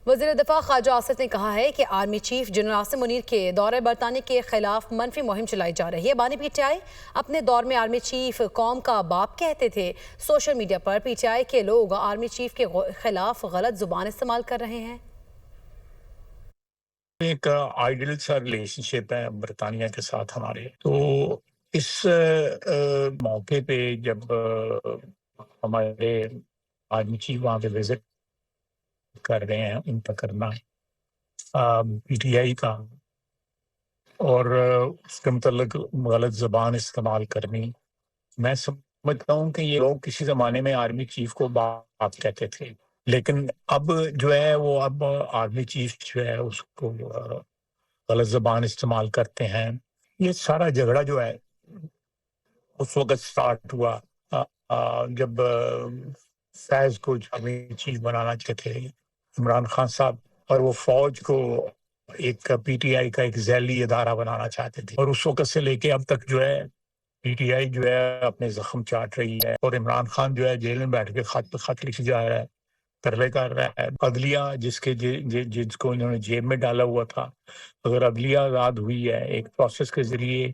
وزیر دفاع خواجہ آصف نے کہا ہے کہ army chief general Asim Munir کے دورہ برطانیہ کے خلاف منفی مہم چلائی جا رہی ہے۔ بانی پی ٹی آئی اپنے دور میں آرمی چیف قوم کا باپ کہتے تھے۔ Social media per P T I کے لوگ آرمی چیف کے خلاف غلط زبان استعمال کر رہے ہیں۔ ایک آئیڈیل سا ریلیشن شپ ہے برطانیہ کے ساتھ ہمارے، تو اس موقع پہ جب ہمارے آرمی چیف وہاں پہ وزٹ کر رہے ہیں، ان کا کرنا پی ٹی آئی کا اور اس کے متعلق غلط زبان استعمال کرنی، میں سمجھتا ہوں کہ یہ لوگ کسی زمانے میں آرمی چیف کو باپ کہتے تھے، لیکن اب جو ہے وہ اب آرمی چیف جو ہے اس کو غلط زبان استعمال کرتے ہیں۔ یہ سارا جھگڑا جو ہے اس وقت سٹارٹ ہوا جب فیض کو آرمی چیف بنانا چاہتے تھے عمران خان صاحب، اور وہ فوج کو ایک پی ٹی آئی کا ایک ذیلی ادارہ بنانا چاہتے تھے، اور اس وقت سے لے کے اب تک جو ہے پی ٹی آئی جو ہے اپنے زخم چاٹ رہی ہے، اور عمران خان جو ہے جیل میں بیٹھ کے خط پہ خط لکھ جا رہا ہے، ترلے کر رہا ہے۔ عدلیہ جس کو انہوں نے جیب میں ڈالا ہوا تھا، اگر عدلیہ آزاد ہوئی ہے ایک پروسیس کے ذریعے